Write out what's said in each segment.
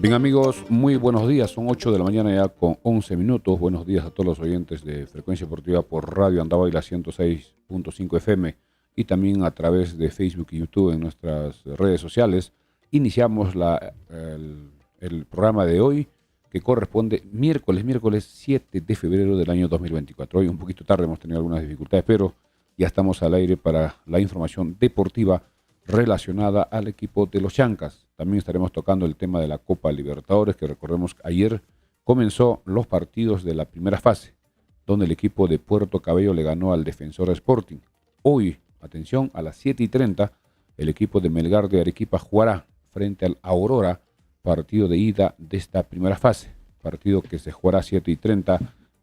Bien amigos, muy buenos días, son 8 de la mañana ya con 11 minutos. Buenos días a todos los oyentes de Frecuencia Deportiva por Radio Andahuayla 106.5 FM y también a través de Facebook y YouTube en nuestras redes sociales. Iniciamos el programa de hoy que corresponde miércoles 7 de febrero del año 2024. Hoy un poquito tarde, hemos tenido algunas dificultades, pero ya estamos al aire para la información deportiva relacionada al equipo de los Chancas. También estaremos tocando el tema de la Copa Libertadores, que recordemos que ayer comenzó los partidos de la primera fase, donde el equipo de Puerto Cabello le ganó al Defensor Sporting. Hoy, atención, a las 7:30, el equipo de Melgar de Arequipa jugará frente al Aurora, partido de ida de esta primera fase, partido que se jugará a 7:30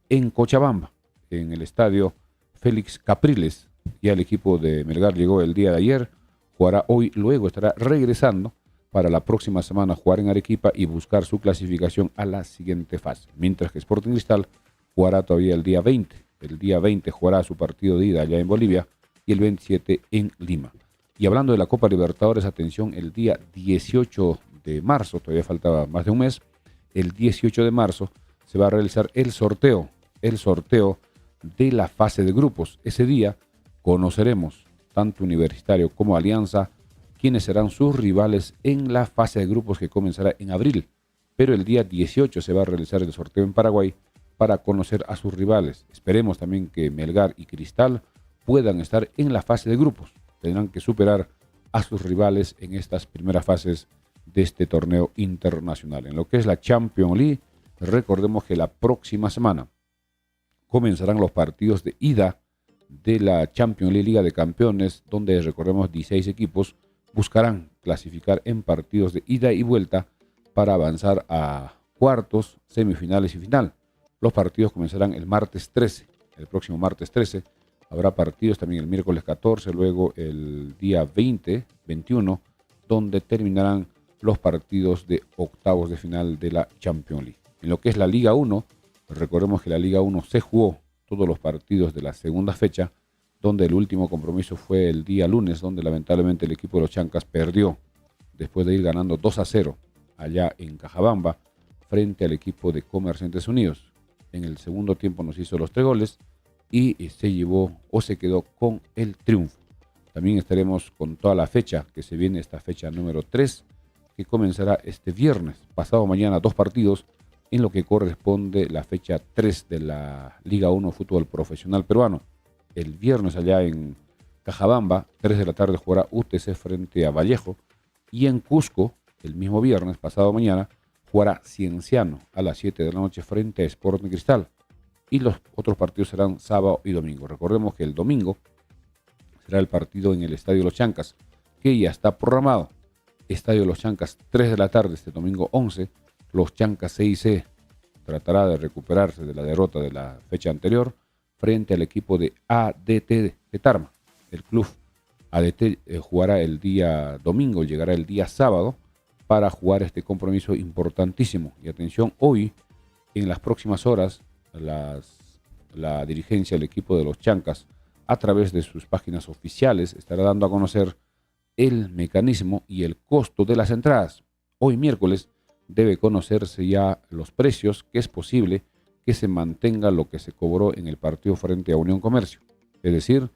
en Cochabamba, en el estadio Félix Capriles. Ya el equipo de Melgar llegó el día de ayer, jugará hoy, luego estará regresando para la próxima semana jugar en Arequipa y buscar su clasificación a la siguiente fase. Mientras que Sporting Cristal jugará todavía el día 20. El día 20 jugará su partido de ida allá en Bolivia y el 27 en Lima. Y hablando de la Copa Libertadores, atención, el día 18 de marzo, todavía faltaba más de un mes, el 18 de marzo se va a realizar el sorteo de la fase de grupos. Ese día conoceremos tanto Universitario como Alianza, quienes serán sus rivales en la fase de grupos que comenzará en abril. Pero el día 18 se va a realizar el sorteo en Paraguay para conocer a sus rivales. Esperemos también que Melgar y Cristal puedan estar en la fase de grupos. Tendrán que superar a sus rivales en estas primeras fases de este torneo internacional. En lo que es la Champions League, recordemos que la próxima semana comenzarán los partidos de ida de la Champions League Liga de Campeones, donde recordemos 16 equipos buscarán clasificar en partidos de ida y vuelta para avanzar a cuartos, semifinales y final. Los partidos comenzarán el martes 13, el próximo martes 13. Habrá partidos también el miércoles 14, luego el día 20, 21, donde terminarán los partidos de octavos de final de la Champions League. En lo que es la Liga 1, recordemos que la Liga 1 se jugó todos los partidos de la segunda fecha, donde el último compromiso fue el día lunes, donde lamentablemente el equipo de los Chancas perdió después de ir ganando 2-0 allá en Cajabamba frente al equipo de Comerciantes Unidos. En el segundo tiempo nos hizo los 3 goles y se llevó o se quedó con el triunfo. También estaremos con toda la fecha que se viene, esta fecha número 3, que comenzará este viernes. Pasado mañana 2 partidos en lo que corresponde la fecha 3 de la Liga 1 Fútbol Profesional Peruano. El viernes allá en Cajabamba, 3 de la tarde jugará UTC frente a Vallejo. Y en Cusco, el mismo viernes, pasado mañana, jugará Cienciano a las 7 de la noche frente a Sporting Cristal. Y los otros partidos serán sábado y domingo. Recordemos que el domingo será el partido en el Estadio Los Chancas, que ya está programado. Estadio Los Chancas, 3 de la tarde este domingo 11. Los Chancas CIC tratará de recuperarse de la derrota de la fecha anterior frente al equipo de ADT de Tarma. El club ADT jugará el día domingo, llegará el día sábado para jugar este compromiso importantísimo. Y atención, hoy, en las próximas horas, la dirigencia del equipo de los Chancas, a través de sus páginas oficiales, estará dando a conocer el mecanismo y el costo de las entradas. Hoy miércoles debe conocerse ya los precios, que es posible que se mantenga lo que se cobró en el partido frente a Unión Comercio. Es decir,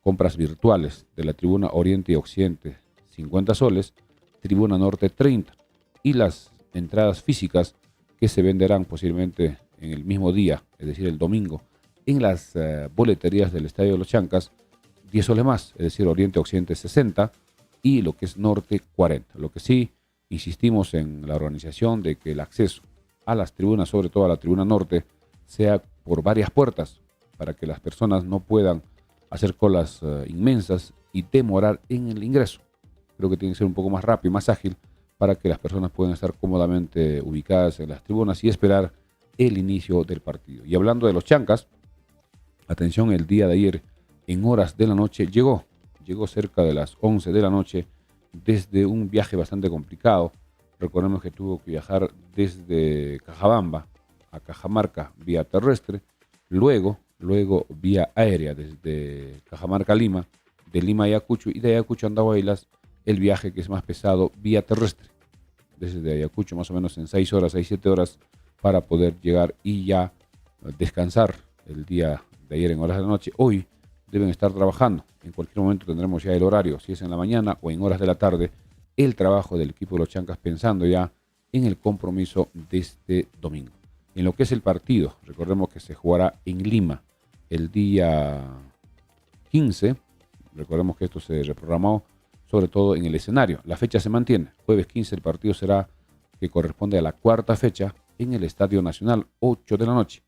compras virtuales de la tribuna Oriente y Occidente, 50 soles, tribuna Norte 30, y las entradas físicas que se venderán posiblemente en el mismo día, es decir, el domingo, en las boleterías del Estadio de los Chancas, 10 soles más, es decir, Oriente Occidente 60 y lo que es Norte 40. Lo que sí insistimos en la organización de que el acceso a las tribunas, sobre todo a la tribuna Norte, sea por varias puertas para que las personas no puedan hacer colas inmensas y demorar en el ingreso. Creo que tiene que ser un poco más rápido, más ágil, para que las personas puedan estar cómodamente ubicadas en las tribunas y esperar el inicio del partido. Y hablando de los Chancas, atención, el día de ayer, en horas de la noche, llegó cerca de las 11 de la noche desde un viaje bastante complicado. Recordemos que tuvo que viajar desde Cajabamba a Cajamarca vía terrestre, luego vía aérea desde Cajamarca a Lima, de Lima a Ayacucho y de Ayacucho a Andahuaylas, el viaje que es más pesado vía terrestre, desde Ayacucho más o menos en 6 horas, 6-7 horas, para poder llegar y ya descansar el día de ayer en horas de la noche. Hoy deben estar trabajando. En cualquier momento tendremos ya el horario, si es en la mañana o en horas de la tarde, el trabajo del equipo de los Chancas pensando ya en el compromiso de este domingo. En lo que es el partido, recordemos que se jugará en Lima el día 15. Recordemos que esto se reprogramó sobre todo en el escenario. La fecha se mantiene. Jueves 15 el partido será, que corresponde a la cuarta fecha, en el Estadio Nacional, 8 de la noche.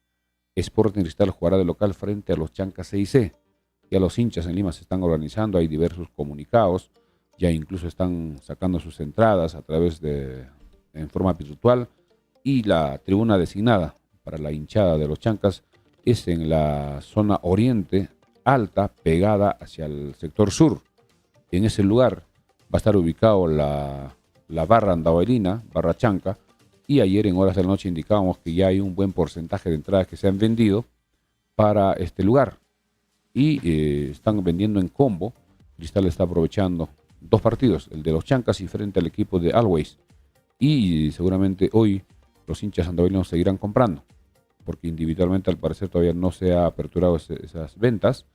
Sporting Cristal jugará de local frente a los Chancas CIC. Ya los hinchas en Lima se están organizando, hay diversos comunicados, ya incluso están sacando sus entradas a través en forma virtual, y la tribuna designada para la hinchada de los Chancas es en la zona oriente alta, pegada hacia el sector sur. En ese lugar va a estar ubicado la barra andahuaylina, barra Chanca, y ayer en horas de la noche indicábamos que ya hay un buen porcentaje de entradas que se han vendido para este lugar. Y están vendiendo en combo. Cristal está aprovechando 2 partidos, el de los Chancas y frente al equipo de Always. Y seguramente hoy los hinchas andahuaylinos seguirán comprando, porque individualmente al parecer todavía no se ha aperturado esas ventas,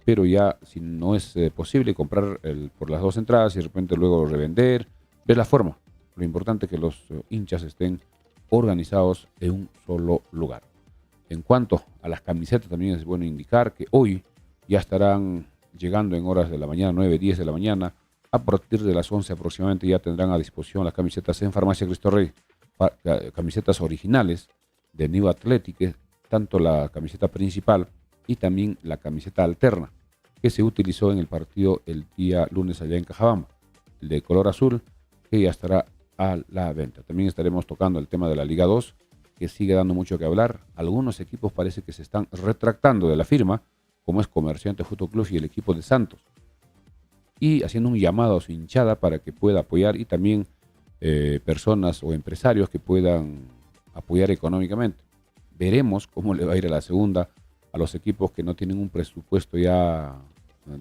pero ya si no es posible comprar por las 2 entradas y de repente luego revender, ver la forma. Lo importante es que los hinchas estén organizados en un solo lugar. En cuanto a las camisetas, también es bueno indicar que hoy ya estarán llegando en horas de la mañana, 9-10 de la mañana. A partir de las 11 aproximadamente ya tendrán a disposición las camisetas en Farmacia Cristo Rey, camisetas originales de New Athletic, tanto la camiseta principal y también la camiseta alterna que se utilizó en el partido el día lunes allá en Cajabamba, el de color azul, que ya estará a la venta. También estaremos tocando el tema de la Liga 2, que sigue dando mucho que hablar. Algunos equipos parece que se están retractando de la firma, como es Comerciante Fútbol Club y el equipo de Santos, y haciendo un llamado a su hinchada para que pueda apoyar, y también personas o empresarios que puedan apoyar económicamente. Veremos cómo le va a ir a la segunda a los equipos que no tienen un presupuesto ya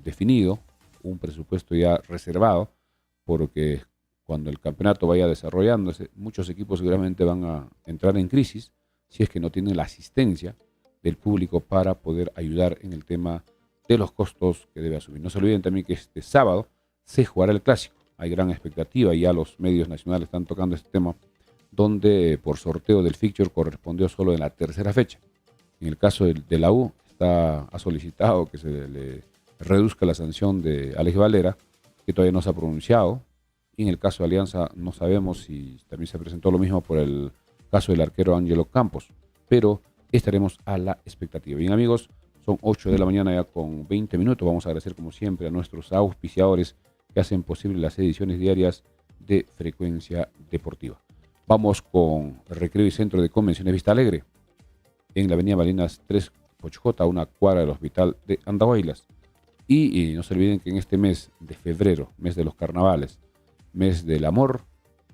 definido, un presupuesto ya reservado, porque cuando el campeonato vaya desarrollándose, muchos equipos seguramente van a entrar en crisis si es que no tienen la asistencia del público para poder ayudar en el tema de los costos que debe asumir. No se olviden también que este sábado se jugará el Clásico. Hay gran expectativa y ya los medios nacionales están tocando este tema, donde por sorteo del fixture correspondió solo en la tercera fecha. En el caso de la U, ha solicitado que se le reduzca la sanción de Alex Valera, que todavía no se ha pronunciado, En el caso de Alianza no sabemos si también se presentó lo mismo por el caso del arquero Ángelo Campos, pero estaremos a la expectativa. Bien amigos, son 8 de la mañana ya con 20 minutos. Vamos a agradecer como siempre a nuestros auspiciadores que hacen posible las ediciones diarias de Frecuencia Deportiva. Vamos con Recreo y Centro de Convenciones Vista Alegre, en la avenida Malinas 3 Pochjota, una cuadra del hospital de Andahuaylas. Y no se olviden que en este mes de febrero, mes de los carnavales, mes del amor,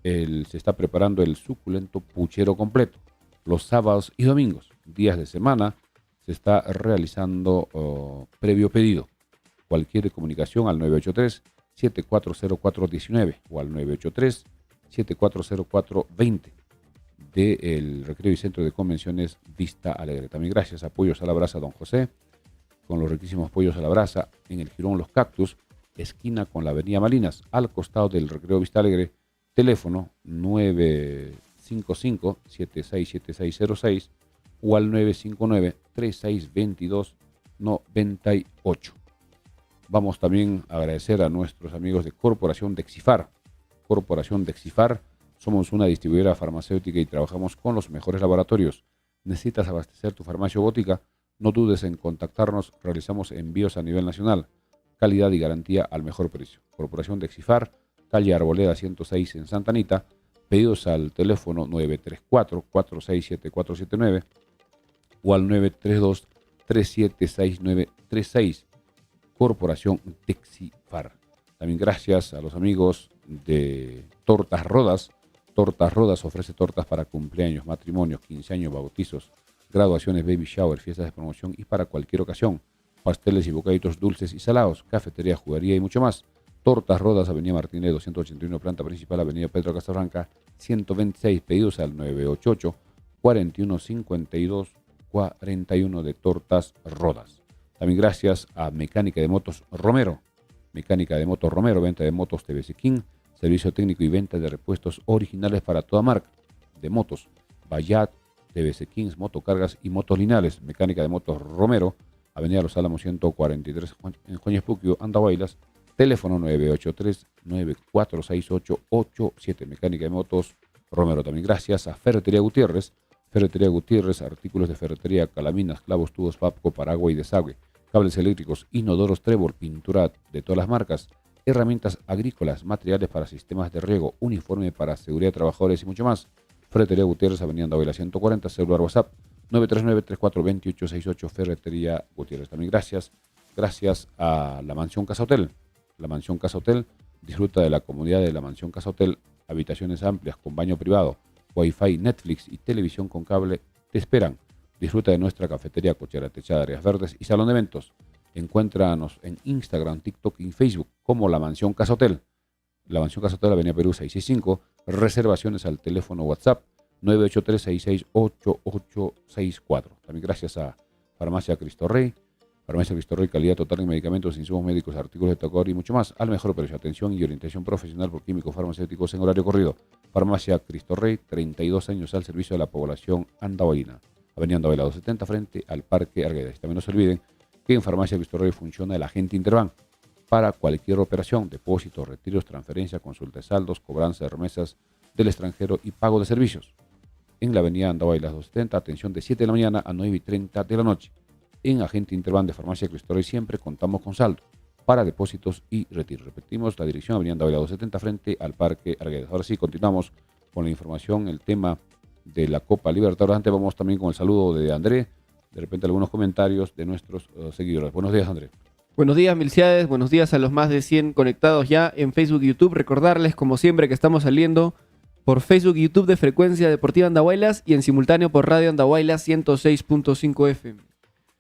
se está preparando el suculento puchero completo. Los sábados y domingos, días de semana, se está realizando previo pedido. Cualquier comunicación al 983-740419 o al 983-740420 del Recreo y Centro de Convenciones Vista Alegre. También gracias a Pollos a la Brasa Don José, con los riquísimos pollos a la brasa en el Jirón Los Cactus, esquina con la avenida Malinas, al costado del Recreo Vista Alegre. Teléfono 955-767606 o al 959-3622-98. Vamos también a agradecer a nuestros amigos de Corporación Dexifar. Corporación Dexifar, somos una distribuidora farmacéutica y trabajamos con los mejores laboratorios. ¿Necesitas abastecer tu farmacia o botica? No dudes en contactarnos, realizamos envíos a nivel nacional. Calidad y garantía al mejor precio. Corporación Dexifar, calle Arboleda 106 en Santa Anita. Pedidos al teléfono 934-467479 o al 932-376936. Corporación Dexifar. También gracias a los amigos de Tortas Rodas. Tortas Rodas ofrece tortas para cumpleaños, matrimonios, 15 años, bautizos, graduaciones, baby shower, fiestas de promoción y para cualquier ocasión. Pasteles y bocaditos dulces y salados, cafetería, juguería y mucho más. Tortas Rodas, Avenida Martínez 281, planta principal, Avenida Pedro Casablanca 126. Pedidos al 988-4152-41 de Tortas Rodas. También gracias a Mecánica de Motos Romero. Mecánica de Motos Romero, venta de motos TVC King, servicio técnico y venta de repuestos originales para toda marca de motos. Bayat, TVC Kings, motocargas y motos lineales. Mecánica de Motos Romero, Avenida Los Álamos 143 en Joñespuquio, Andahuaylas. Teléfono 983-946887. Mecánica de Motos Romero. También gracias a Ferretería Gutiérrez. Ferretería Gutiérrez, artículos de ferretería, calaminas, clavos, tubos, papco, paraguas y desagüe, cables eléctricos, inodoros Trébol, pintura de todas las marcas, herramientas agrícolas, materiales para sistemas de riego, uniforme para seguridad de trabajadores y mucho más. Ferretería Gutiérrez, Avenida Andahuayla 140, celular WhatsApp 939-342868, Ferretería Gutiérrez. También gracias a la Mansión Casa Hotel. La Mansión Casa Hotel, disfruta de la comodidad de la Mansión Casa Hotel, habitaciones amplias con baño privado, Wi-Fi, Netflix y televisión con cable te esperan. Disfruta de nuestra cafetería, cochera techada, áreas verdes y salón de eventos. Encuéntranos en Instagram, TikTok y Facebook como La Mansión Casa Hotel. La Mansión Casa Hotel, Avenida Perú 665. Reservaciones al teléfono WhatsApp 983-668864. También gracias a Farmacia Cristo Rey. Farmacia Cristo Rey, calidad total en medicamentos, insumos médicos, artículos de tocador y mucho más. Al mejor precio, atención y orientación profesional por químicos farmacéuticos en horario corrido. Farmacia Cristo Rey, 32 años al servicio de la población andahuayna. Avenida Andahuayla 270 frente al Parque Arguedas. También no se olviden que en Farmacia Cristo Rey funciona el agente Interbank para cualquier operación, depósitos, retiros, transferencia, consulta de saldos, cobranza de remesas del extranjero y pago de servicios. En la Avenida Andahuayla 270, atención de 7 de la mañana a 9:30 de la noche. En Agente Interbank de Farmacia Cristo Rey siempre contamos con saldo para depósitos y retiros. Repetimos, la dirección Avenida Andahuayla 270 frente al Parque Arguedas. Ahora sí, continuamos con la información, el tema de la Copa Libertadores. Antes vamos también con el saludo de André, de repente algunos comentarios de nuestros seguidores. Buenos días, André. Buenos días, Milciades. Buenos días a los más de 100 conectados ya en Facebook y YouTube. Recordarles, como siempre, que estamos saliendo por Facebook y YouTube de Frecuencia Deportiva Andahuaylas y en simultáneo por Radio Andahuaylas 106.5 FM.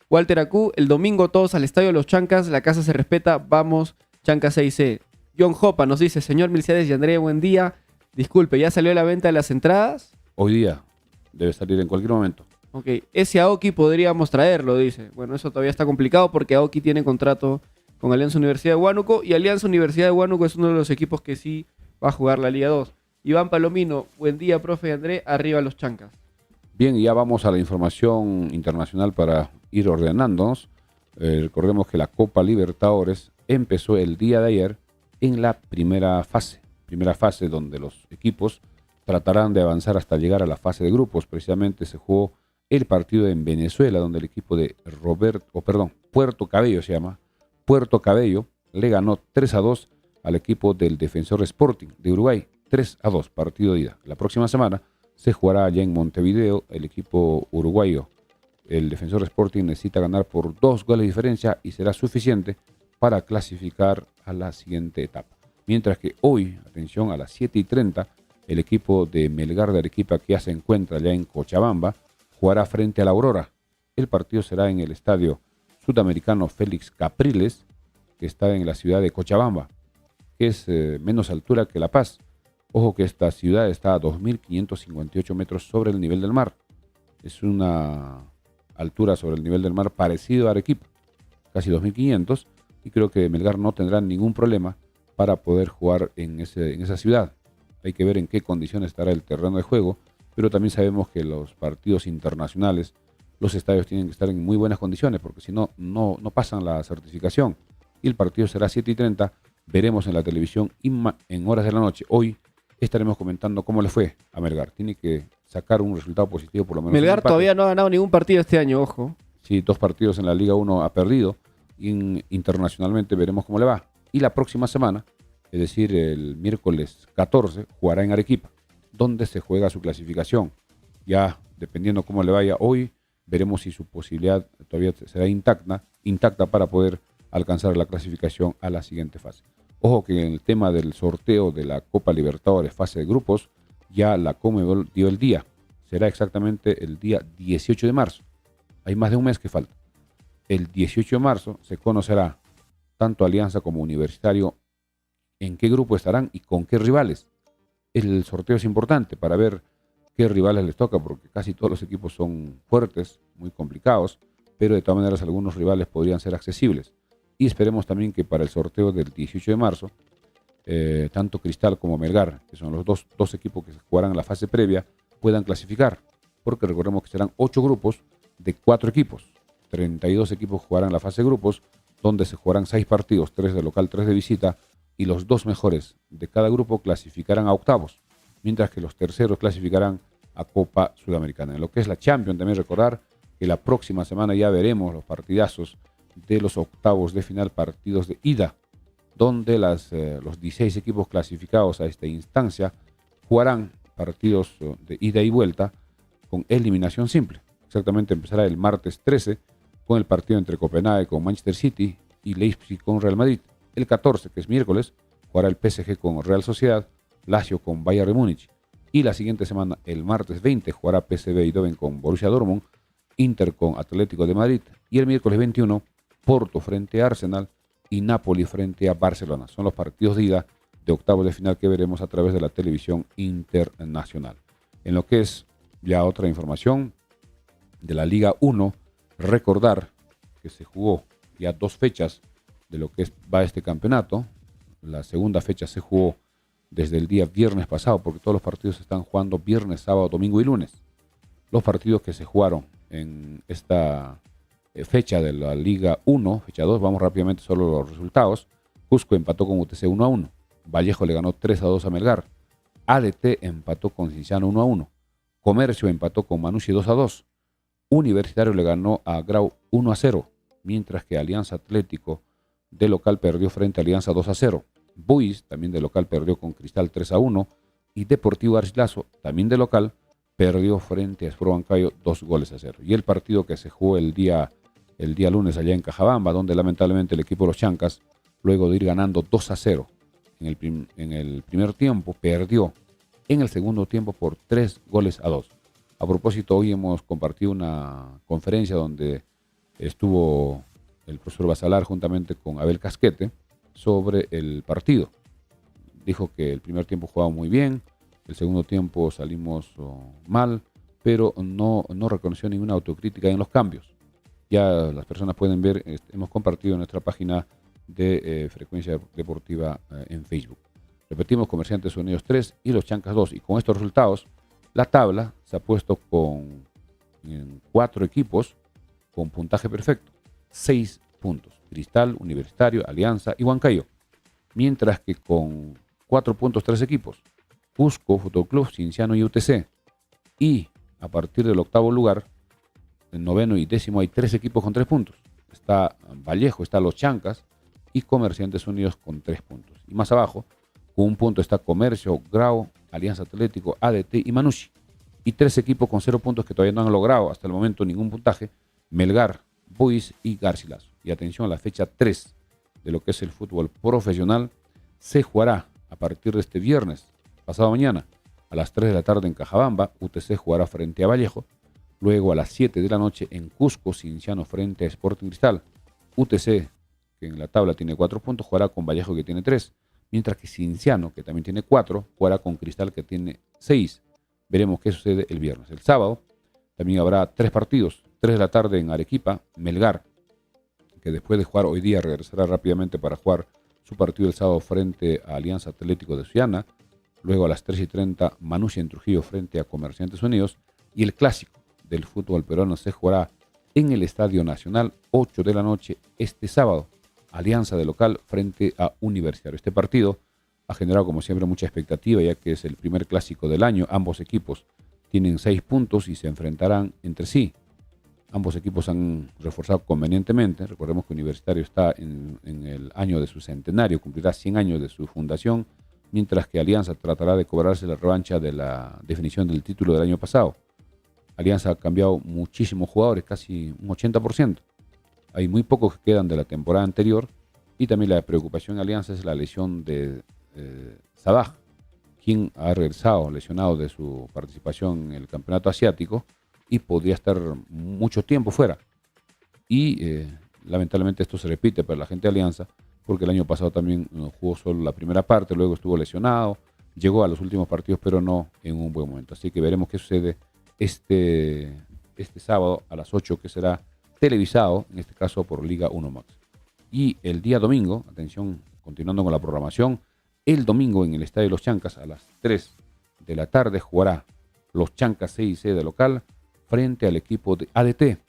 Walter Acu, el domingo todos al Estadio de los Chancas, la casa se respeta, vamos, Chancas 6C. John Jopa nos dice, señor Milciades y André, buen día. Disculpe, ¿ya salió la venta de las entradas? Hoy día, debe salir en cualquier momento. Ok, ese Aoki podríamos traerlo, dice. Bueno, eso todavía está complicado porque Aoki tiene contrato con Alianza Universidad de Huánuco y Alianza Universidad de Huánuco es uno de los equipos que sí va a jugar la Liga 2. Iván Palomino, buen día, profe André, arriba los Chancas. Bien, ya vamos a la información internacional para ir ordenándonos. Recordemos que la Copa Libertadores empezó el día de ayer en la primera fase. primera fase donde los equipos tratarán de avanzar hasta llegar a la fase de grupos. Precisamente se jugó el partido en Venezuela, donde el equipo de Puerto Cabello se llama, Puerto Cabello le ganó 3-2 al equipo del Defensor Sporting de Uruguay, 3-2, partido de ida. La próxima semana se jugará allá en Montevideo. El equipo uruguayo, el Defensor Sporting, necesita ganar por 2 goles de diferencia y será suficiente para clasificar a la siguiente etapa. Mientras que hoy, atención, a las 7:30, el equipo de Melgar de Arequipa, que ya se encuentra allá en Cochabamba, jugará frente a la Aurora. El partido será en el estadio sudamericano Félix Capriles, que está en la ciudad de Cochabamba, que es menos altura que La Paz. Ojo que esta ciudad está a 2.558 metros sobre el nivel del mar. Es una altura sobre el nivel del mar parecido a Arequipa, casi 2.500, y creo que Melgar no tendrá ningún problema para poder jugar en esa ciudad. Hay que ver en qué condiciones estará el terreno de juego, pero también sabemos que los partidos internacionales, los estadios tienen que estar en muy buenas condiciones, porque si no, no pasan la certificación. Y el partido será 7:30, veremos en la televisión en horas de la noche. Hoy estaremos comentando cómo le fue a Melgar. Tiene que sacar un resultado positivo por lo menos. Melgar todavía no ha ganado ningún partido este año, ojo. Sí, 2 partidos en la Liga 1 ha perdido. Internacionalmente veremos cómo le va. Y la próxima semana, es decir, el miércoles 14, jugará en Arequipa, donde se juega su clasificación. Ya dependiendo cómo le vaya hoy, veremos si su posibilidad todavía será intacta para poder alcanzar la clasificación a la siguiente fase. Ojo que en el tema del sorteo de la Copa Libertadores fase de grupos, ya la Conmebol dio el día. Será exactamente el día 18 de marzo. Hay más de un mes que falta. El 18 de marzo se conocerá tanto Alianza como Universitario en qué grupo estarán y con qué rivales. El sorteo es importante para ver qué rivales les toca, porque casi todos los equipos son fuertes, muy complicados, pero de todas maneras algunos rivales podrían ser accesibles. Y esperemos también que para el sorteo del 18 de marzo, tanto Cristal como Melgar, que son los dos equipos que jugarán en la fase previa, puedan clasificar, porque recordemos que serán 8 grupos de 4 equipos. 32 equipos jugarán la fase de grupos, donde se jugarán 6 partidos, 3 de local, 3 de visita, y los 2 mejores de cada grupo clasificarán a octavos, mientras que los terceros clasificarán a Copa Sudamericana. En lo que es la Champions, también recordar que la próxima semana ya veremos los partidazos de los octavos de final, partidos de ida, donde los 16 equipos clasificados a esta instancia jugarán partidos de ida y vuelta con eliminación simple. Exactamente empezará el martes 13 con el partido entre Copenhague con Manchester City y Leipzig con Real Madrid. El 14, que es miércoles, jugará el PSG con Real Sociedad, Lazio con Bayern de Múnich. Y la siguiente semana, el martes 20, jugará PSV Eindhoven con Borussia Dortmund, Inter con Atlético de Madrid. Y el miércoles 21, Porto frente a Arsenal y Napoli frente a Barcelona. Son los partidos de ida de octavos de final que veremos a través de la televisión internacional. En lo que es ya otra información de la Liga 1, recordar que se jugó ya 2 fechas de lo que va este campeonato. La segunda fecha se jugó desde el día viernes pasado, porque todos los partidos se están jugando viernes, sábado, domingo y lunes. Los partidos que se jugaron en esta fecha de la Liga 1, fecha 2, vamos rápidamente solo los resultados. Cusco empató con UTC 1-1. Vallejo le ganó 3-2 a Melgar. ADT empató con Cienciano 1-1. Comercio empató con Manucci 2-2. Universitario le ganó a Grau 1-0, mientras que Alianza Atlético de local perdió frente a Alianza 2-0. Buis también de local perdió con Cristal 3-1 y Deportivo Garcilaso también de local perdió frente a Sport Huancayo 2-0. Y el partido que se jugó el día lunes allá en Cajabamba, donde lamentablemente el equipo de los Chancas, luego de ir ganando 2-0 en el primer tiempo, perdió en el segundo tiempo por 3-2. A propósito, hoy hemos compartido una conferencia donde estuvo el profesor Basalar juntamente con Abel Casquete sobre el partido. Dijo que el primer tiempo jugaba muy bien, el segundo tiempo salimos mal, pero no reconoció ninguna autocrítica en los cambios. Ya las personas pueden ver, hemos compartido en nuestra página de Frecuencia Deportiva en Facebook. Repetimos, Comerciantes Unidos 3 y los Chancas 2. Y con estos resultados, la tabla se ha puesto con 4 equipos con puntaje perfecto. 6 puntos. Cristal, Universitario, Alianza y Huancayo. Mientras que con 4 puntos 3 equipos. Cusco, Fútbol Club, Cienciano y UTC. Y a partir del octavo lugar, el noveno y décimo, hay 3 equipos con 3 puntos. Está Vallejo, está Los Chancas y Comerciantes Unidos con 3 puntos. Y más abajo, con 1 punto está Comercio, Grau, Alianza Atlético, ADT y Manucci. Y 3 equipos con 0 puntos que todavía no han logrado hasta el momento ningún puntaje. Melgar, Boys y Garcilaso. Y atención, la fecha 3 de lo que es el fútbol profesional se jugará a partir de este viernes, pasado mañana, a las 3 de la tarde en Cajabamba. UTC jugará frente a Vallejo. Luego a las 7 de la noche en Cusco, Cienciano frente a Sporting Cristal. UTC, que en la tabla tiene 4 puntos, jugará con Vallejo, que tiene 3. Mientras que Cienciano, que también tiene 4, jugará con Cristal, que tiene 6. Veremos qué sucede el viernes. El sábado también habrá 3 partidos. 3 de la tarde en Arequipa, Melgar, que después de jugar hoy día regresará rápidamente para jugar su partido el sábado frente a Alianza Atlético de Sullana. Luego a las 3:30, Manucci en Trujillo frente a Comerciantes Unidos. Y el clásico del fútbol peruano se jugará en el Estadio Nacional, 8 de la noche este sábado. Alianza de local frente a Universitario. Este partido ha generado, como siempre, mucha expectativa, ya que es el primer clásico del año. Ambos equipos tienen 6 puntos y se enfrentarán entre sí. Ambos equipos han reforzado convenientemente. Recordemos que Universitario está en el año de su centenario, cumplirá 100 años de su fundación, mientras que Alianza tratará de cobrarse la revancha de la definición del título del año pasado. Alianza ha cambiado muchísimos jugadores, casi un 80%. Hay muy pocos que quedan de la temporada anterior, y también la preocupación de Alianza es la lesión de Sabaj, quien ha regresado lesionado de su participación en el campeonato asiático y podría estar mucho tiempo fuera. Y lamentablemente esto se repite para la gente de Alianza, porque el año pasado también jugó solo la primera parte, luego estuvo lesionado, llegó a los últimos partidos, pero no en un buen momento. Así que veremos qué sucede este sábado a las 8, que será televisado, en este caso por Liga 1 Max. Y el día domingo, atención, continuando con la programación, el domingo en el Estadio Los Chancas a las 3 de la tarde jugará Los Chancas CIC de local frente al equipo de ADT.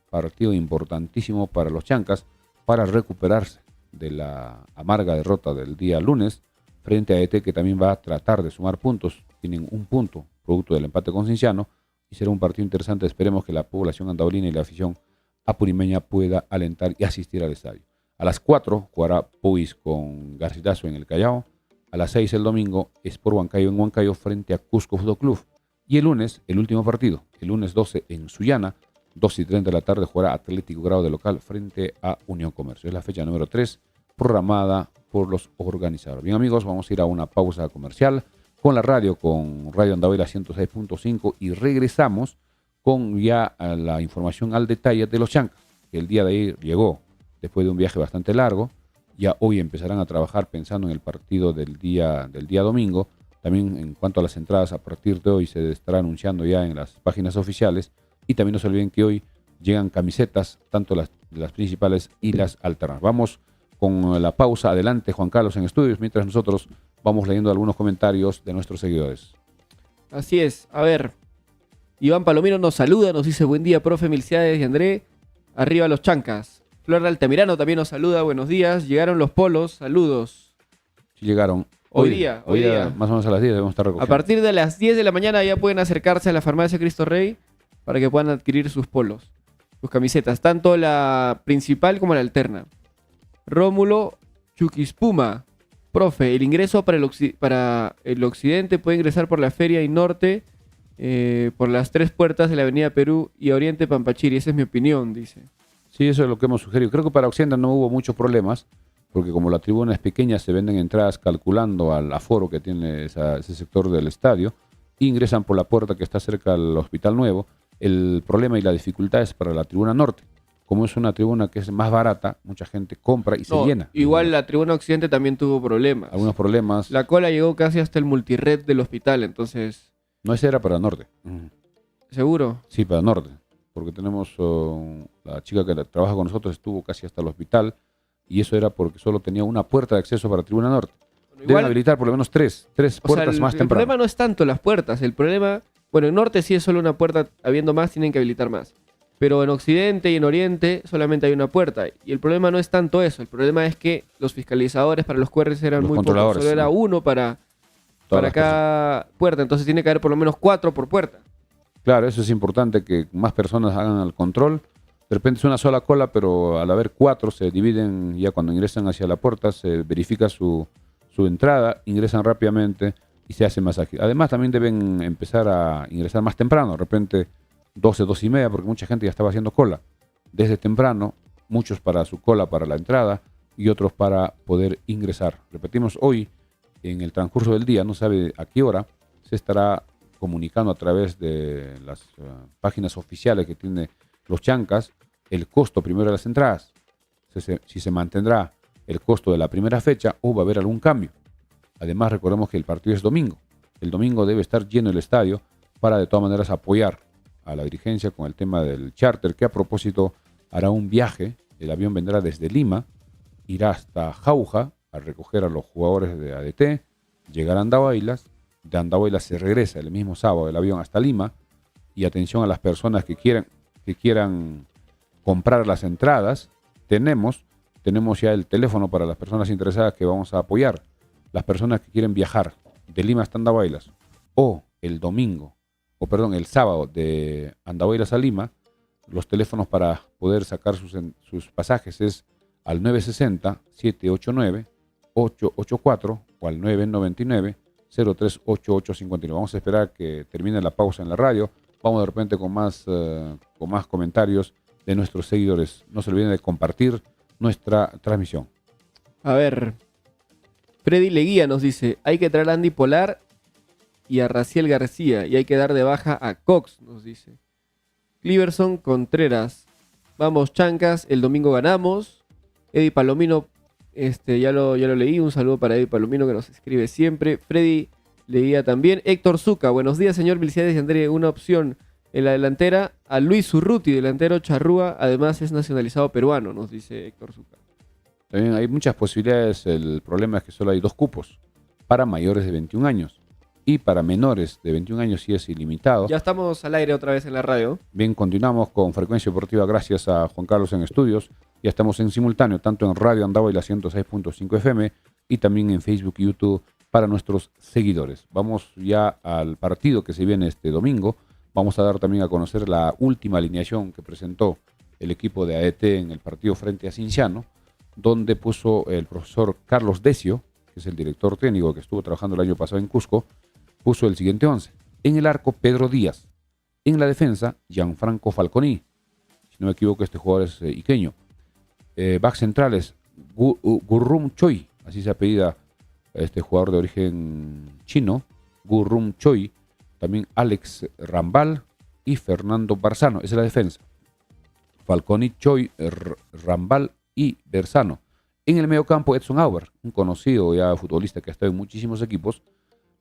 Partido importantísimo para los Chancas para recuperarse de la amarga derrota del día lunes frente a ADT, que también va a tratar de sumar puntos. Tienen 1 punto producto del empate con Cienciano y será un partido interesante. Esperemos que la población andaolina y la afición apurimeña pueda alentar y asistir al estadio. A las 4 jugará Boys con Garcilaso en el Callao. A las 6 el domingo, Sport Huancayo en Huancayo frente a Cusco Fútbol Club. Y el lunes, el último partido, el lunes 12 en Sullana, 2:30 de la tarde jugará Atlético Grau de local frente a Unión Comercio. Es la fecha número 3 programada por los organizadores. Bien, amigos, vamos a ir a una pausa comercial con la radio, con Radio Andahuaylas 106.5, y regresamos con ya la información al detalle de los Chancas, que el día de ayer llegó después de un viaje bastante largo. Ya hoy empezarán a trabajar pensando en el partido del día domingo. También en cuanto a las entradas, a partir de hoy se estará anunciando ya en las páginas oficiales. Y también no se olviden que hoy llegan camisetas, tanto las principales y las alternas. Vamos con la pausa. Adelante, Juan Carlos, en estudios, mientras nosotros vamos leyendo algunos comentarios de nuestros seguidores. Así es. A ver, Iván Palomino nos saluda, nos dice buen día, profe Milciades y André. Arriba los Chancas. Flor Altamirano también nos saluda, buenos días. Llegaron los polos, saludos. Sí, llegaron. Hoy día. Más o menos a las 10 debemos estar recogiendo. A partir de las 10 de la mañana ya pueden acercarse a la farmacia Cristo Rey para que puedan adquirir sus polos, sus camisetas, tanto la principal como la alterna. Rómulo Chuquispuma. Profe, el ingreso para el occidente puede ingresar por la Feria y Norte, por las 3 puertas de la Avenida Perú y Oriente Pampachiri. Esa es mi opinión, dice. Sí, eso es lo que hemos sugerido. Creo que para Occidente no hubo muchos problemas, porque como la tribuna es pequeña, se venden entradas calculando al aforo que tiene ese sector del estadio, e ingresan por la puerta que está cerca del Hospital Nuevo. El problema y la dificultad es para la tribuna norte. Como es una tribuna que es más barata, mucha gente compra y se llena. Igual la tribuna occidente también tuvo problemas. Algunos problemas. La cola llegó casi hasta el multired del hospital, entonces... No, ese era para norte. ¿Seguro? Sí, para norte. Porque tenemos la chica que trabaja con nosotros estuvo casi hasta el hospital, y eso era porque solo tenía una puerta de acceso para tribuna norte. Bueno, deben habilitar por lo menos tres puertas más temprano. El problema no es tanto las puertas, el problema... Bueno, en norte sí es solo una puerta, habiendo más tienen que habilitar más. Pero en Occidente y en Oriente solamente hay una puerta. Y el problema no es tanto eso. El problema es que los fiscalizadores para los QRs eran Los muy pocos. controladores, Solo era ¿no? uno para Todas las personas. cada puerta. Entonces tiene que haber por lo menos 4 por puerta. Claro, eso es importante, que más personas hagan el control. De repente es una sola cola, pero al haber 4 se dividen, ya cuando ingresan hacia la puerta se verifica su entrada, ingresan rápidamente y se hace más ágil. Además también deben empezar a ingresar más temprano, de repente 12, 12 y media, porque mucha gente ya estaba haciendo cola desde temprano, muchos para su cola para la entrada y otros para poder ingresar. Repetimos, hoy en el transcurso del día, no sabe a qué hora, se estará comunicando a través de las páginas oficiales que tiene los Chancas el costo primero de las entradas, si se mantendrá el costo de la primera fecha o va a haber algún cambio. Además, recordemos que el partido es domingo. El domingo debe estar lleno el estadio para de todas maneras apoyar a la dirigencia con el tema del charter, que a propósito hará un viaje. El avión vendrá desde Lima, irá hasta Jauja a recoger a los jugadores de ADT, llegará a Andahuaylas, de Andahuaylas se regresa el mismo sábado el avión hasta Lima, y atención a las personas que quieran comprar las entradas, tenemos ya el teléfono para las personas interesadas que vamos a apoyar. Las personas que quieren viajar de Lima hasta Andahuaylas o el sábado de Andahuaylas a Lima, los teléfonos para poder sacar sus pasajes es al 960-789-884 o al 999-038859. Vamos a esperar que termine la pausa en la radio. Vamos de repente con más comentarios de nuestros seguidores. No se olviden de compartir nuestra transmisión. A ver, Freddy Leguía nos dice, hay que traer a Andy Polar y a Raciel García y hay que dar de baja a Cox, nos dice. Cliverson Contreras, vamos Chancas, el domingo ganamos. Eddie Palomino, ya lo leí, un saludo para Eddie Palomino que nos escribe siempre. Freddy Leguía también. Héctor Zuca, buenos días señor Vilciades y André, una opción en la delantera a Luis Urruti, delantero charrúa, además es nacionalizado peruano, nos dice Héctor Zuca. También hay muchas posibilidades, el problema es que solo hay 2 cupos para mayores de 21 años y para menores de 21 años sí es ilimitado. Ya estamos al aire otra vez en la radio. Bien, continuamos con Frecuencia Deportiva gracias a Juan Carlos en estudios. Ya estamos en simultáneo tanto en Radio Andahuaylas la 106.5 FM y también en Facebook y YouTube para nuestros seguidores. Vamos ya al partido que se viene este domingo. Vamos a dar también a conocer la última alineación que presentó el equipo de AET en el partido frente a Cinciano, donde puso el profesor Carlos Decio, que es el director técnico que estuvo trabajando el año pasado en Cusco, puso el siguiente 11. En el arco, Pedro Díaz. En la defensa, Gianfranco Falconi. Si no me equivoco, este jugador es iqueño. Back centrales, Gurrum Choi, así se apellida este jugador de origen chino, Gurrum Choi. También Alex Rambal y Fernando Barzano. Esa es la defensa. Falconi, Choi, Rambal y Berzano. En el mediocampo, Edson Auber, un conocido ya futbolista que ha estado en muchísimos equipos.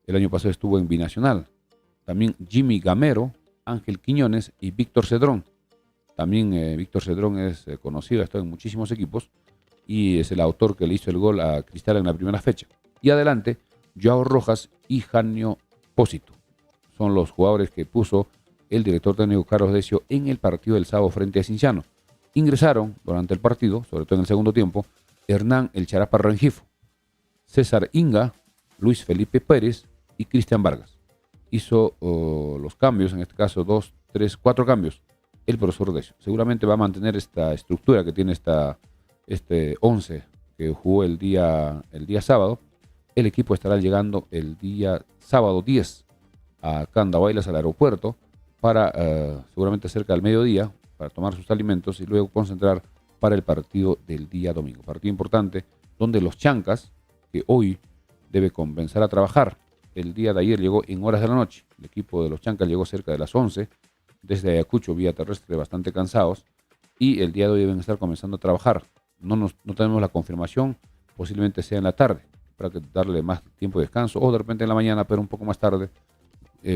El año pasado estuvo en Binacional. También Jimmy Gamero, Ángel Quiñones y Víctor Cedrón. También Víctor Cedrón es conocido, ha estado en muchísimos equipos y es el autor que le hizo el gol a Cristal en la primera fecha. Y adelante, Joao Rojas y Janio Pósito. Son los jugadores que puso el director técnico Carlos Decio en el partido del sábado frente a Cinciano. Ingresaron durante el partido, sobre todo en el segundo tiempo, Hernán El Charapa Rengifo, César Inga, Luis Felipe Pérez y Cristian Vargas. Hizo los cambios, en este caso 2, 3, 4 cambios, el profesor Decio. Seguramente va a mantener esta estructura que tiene este 11 que jugó el día sábado. El equipo estará llegando el día sábado 10 a Andahuaylas al aeropuerto para seguramente cerca del mediodía para tomar sus alimentos y luego concentrar para el partido del día domingo. Partido importante donde los Chancas, que hoy debe comenzar a trabajar, el día de ayer llegó en horas de la noche. El equipo de los Chancas llegó cerca de las 11 desde Ayacucho vía terrestre bastante cansados y el día de hoy deben estar comenzando a trabajar. No tenemos la confirmación, posiblemente sea en la tarde para darle más tiempo de descanso o de repente en la mañana, pero un poco más tarde.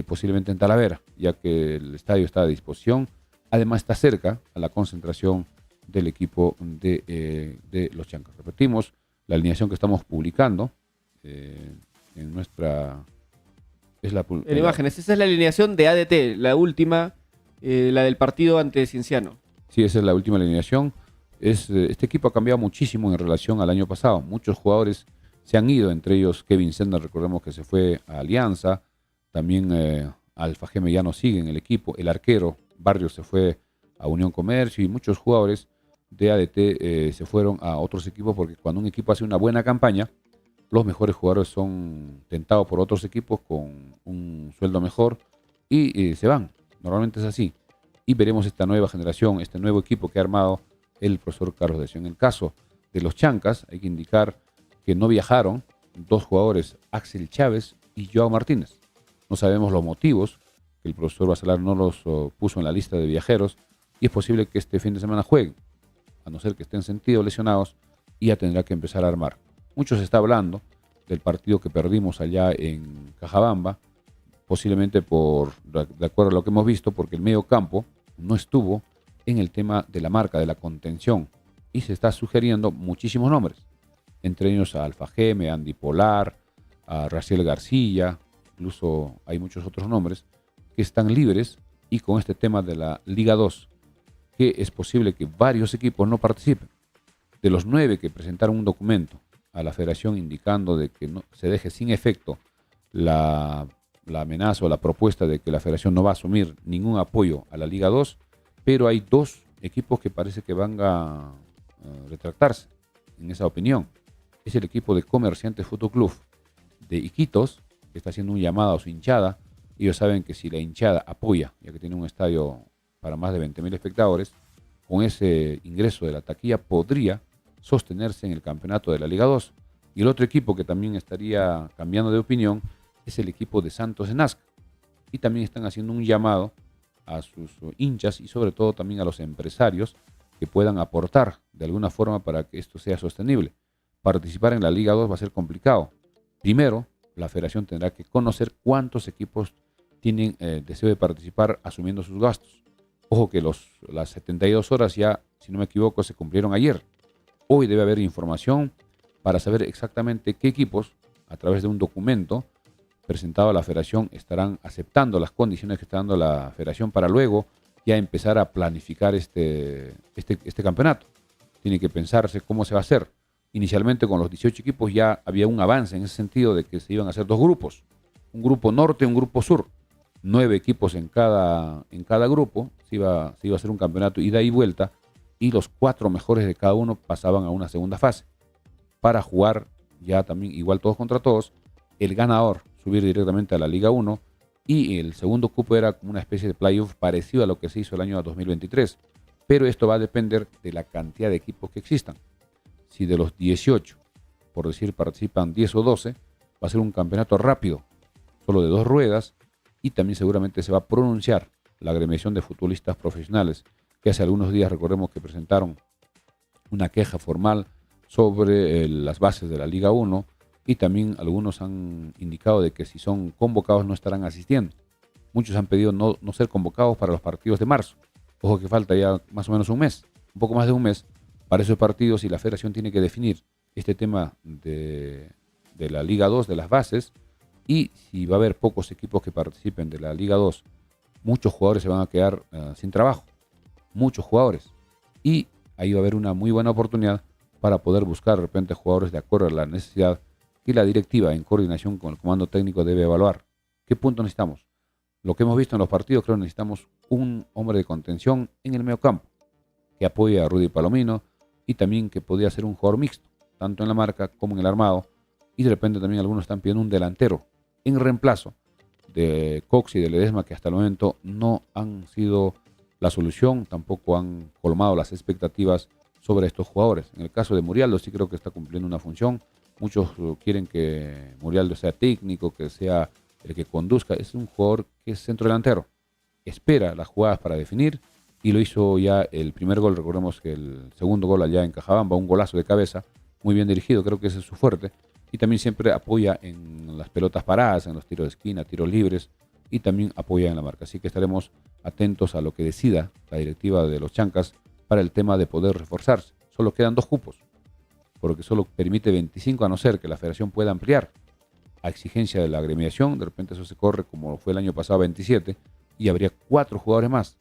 Posiblemente en Talavera, ya que el estadio está a disposición. Además está cerca a la concentración del equipo de los Chancas. Repetimos, la alineación que estamos publicando en nuestra... En imágenes, esa es la alineación de ADT, la última la del partido ante Cienciano. Sí, esa es la última alineación. Este equipo ha cambiado muchísimo en relación al año pasado. Muchos jugadores se han ido, entre ellos Kevin Sender, recordemos que se fue a Alianza, también Alfa Geme ya no sigue en el equipo, el arquero Barrios se fue a Unión Comercio y muchos jugadores de ADT se fueron a otros equipos porque cuando un equipo hace una buena campaña, los mejores jugadores son tentados por otros equipos con un sueldo mejor y se van. Normalmente es así. Y veremos esta nueva generación, este nuevo equipo que ha armado el profesor Carlos Decio. En el caso de los Chancas, hay que indicar que no viajaron dos jugadores, Axel Chávez y Joao Martínez. No sabemos los motivos, que el profesor Bacelar no los puso en la lista de viajeros y es posible que este fin de semana jueguen, a no ser que estén sentidos lesionados y ya tendrá que empezar a armar. Mucho se está hablando del partido que perdimos allá en Cajabamba, posiblemente de acuerdo a lo que hemos visto, porque el medio campo no estuvo en el tema de la marca, de la contención, y se está sugiriendo muchísimos nombres, entre ellos a Alfa Geme, Andy Polar, a Raciel García, incluso hay muchos otros nombres que están libres, y con este tema de la Liga 2, que es posible que varios equipos no participen. De los 9 que presentaron un documento a la federación indicando de que no, se deje sin efecto la amenaza o la propuesta de que la federación no va a asumir ningún apoyo a la Liga 2, pero hay 2 equipos que parece que van a retractarse en esa opinión. Es el equipo de Comerciantes Fútbol Club de Iquitos, que está haciendo un llamado a su hinchada. Ellos saben que si la hinchada apoya, ya que tiene un estadio para más de 20.000 espectadores, con ese ingreso de la taquilla podría sostenerse en el campeonato de la Liga 2. Y el otro equipo que también estaría cambiando de opinión es el equipo de Santos de Nazca. Y también están haciendo un llamado a sus hinchas y sobre todo también a los empresarios que puedan aportar de alguna forma para que esto sea sostenible. Participar en la Liga 2 va a ser complicado. Primero, la federación tendrá que conocer cuántos equipos tienen deseo de participar asumiendo sus gastos. Ojo que las 72 horas ya, si no me equivoco, se cumplieron ayer. Hoy debe haber información para saber exactamente qué equipos, a través de un documento presentado a la federación, estarán aceptando las condiciones que está dando la federación para luego ya empezar a planificar este campeonato. Tiene que pensarse cómo se va a hacer. Inicialmente con los 18 equipos ya había un avance en ese sentido de que se iban a hacer 2 grupos. Un grupo norte y un grupo sur. 9 equipos en cada grupo. Se iba a hacer un campeonato ida y vuelta. Y los 4 mejores de cada uno pasaban a una segunda fase. Para jugar ya también igual todos contra todos. El ganador subir directamente a la Liga 1. Y el segundo cupo era como una especie de playoff parecido a lo que se hizo el año 2023. Pero esto va a depender de la cantidad de equipos que existan. Si de los 18, por decir, participan 10 o 12, va a ser un campeonato rápido, solo de 2 ruedas, y también seguramente se va a pronunciar la agremiación de futbolistas profesionales, que hace algunos días recordemos que presentaron una queja formal sobre las bases de la Liga 1, y también algunos han indicado de que si son convocados no estarán asistiendo. Muchos han pedido no ser convocados para los partidos de marzo. Ojo que falta ya más o menos un mes, un poco más de un mes, para esos partidos, y la federación tiene que definir este tema de la Liga 2, de las bases, y si va a haber pocos equipos que participen de la Liga 2, muchos jugadores se van a quedar sin trabajo, muchos jugadores, y ahí va a haber una muy buena oportunidad para poder buscar de repente jugadores de acuerdo a la necesidad que la directiva en coordinación con el comando técnico debe evaluar. ¿Qué punto necesitamos? Lo que hemos visto en los partidos, creo que necesitamos un hombre de contención en el medio campo que apoye a Rudy Palomino, y también que podría ser un jugador mixto, tanto en la marca como en el armado, y de repente también algunos están pidiendo un delantero en reemplazo de Cox y de Ledesma, que hasta el momento no han sido la solución, tampoco han colmado las expectativas sobre estos jugadores. En el caso de Murialdo sí creo que está cumpliendo una función. Muchos quieren que Murialdo sea técnico, que sea el que conduzca. Es un jugador que es centro delantero, espera las jugadas para definir, y lo hizo ya el primer gol. Recordemos que el segundo gol allá en Cajabamba, un golazo de cabeza, muy bien dirigido, creo que ese es su fuerte, y también siempre apoya en las pelotas paradas, en los tiros de esquina, tiros libres, y también apoya en la marca. Así que estaremos atentos a lo que decida la directiva de los Chancas para el tema de poder reforzarse. Solo quedan 2 cupos, porque solo permite 25, a no ser que la federación pueda ampliar a exigencia de la agremiación. De repente eso se corre como fue el año pasado, 27, y habría 4 jugadores más.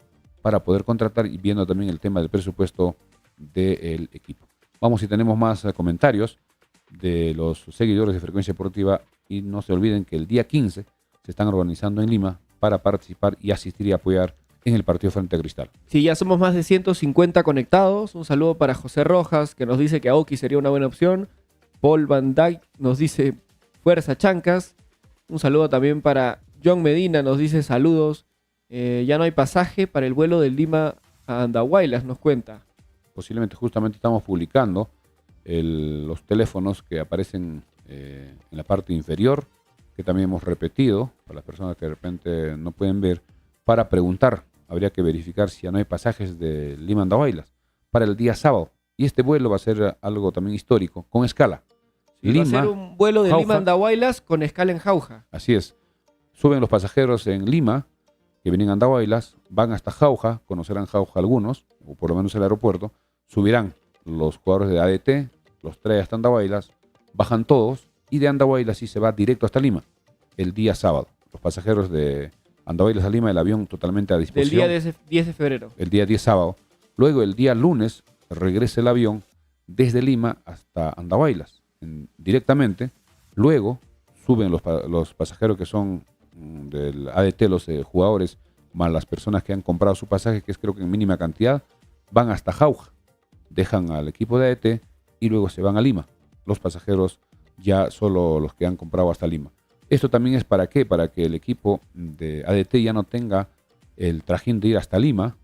para poder contratar y viendo también el tema del presupuesto del equipo. Vamos, si tenemos más comentarios de los seguidores de Frecuencia Deportiva, y no se olviden que el día 15 se están organizando en Lima para participar y asistir y apoyar en el partido frente a Cristal. Sí, ya somos más de 150 conectados. Un saludo para José Rojas, que nos dice que Aoki sería una buena opción. Paul Van Dyke nos dice fuerza Chancas. Un saludo también para John Medina, nos dice saludos. Ya no hay pasaje para el vuelo de Lima a Andahuaylas, nos cuenta. Posiblemente justamente estamos publicando los teléfonos que aparecen en la parte inferior, que también hemos repetido para las personas que de repente no pueden ver, para preguntar. Habría que verificar si ya no hay pasajes de Lima a Andahuaylas para el día sábado. Y este vuelo va a ser algo también histórico, con escala. Sí, Lima, va a ser un vuelo de Jauja, Lima a Andahuaylas con escala en Jauja. Así es. Suben los pasajeros en Lima, que vienen a Andahuaylas, van hasta Jauja, conocerán Jauja algunos, o por lo menos el aeropuerto, subirán los jugadores de ADT, los trae hasta Andahuaylas, bajan todos, y de Andahuaylas sí se va directo hasta Lima, el día sábado. Los pasajeros de Andahuaylas a Lima, el avión totalmente a disposición. El día 10 de febrero. El día 10 sábado. Luego el día lunes regresa el avión desde Lima hasta Andahuaylas, directamente. Luego suben los pasajeros que son del ADT, los jugadores, más las personas que han comprado su pasaje, que es creo que en mínima cantidad, van hasta Jauja, dejan al equipo de ADT y luego se van a Lima. Los pasajeros ya solo los que han comprado hasta Lima. Esto también es para qué, para que el equipo de ADT ya no tenga el trajín de ir hasta Lima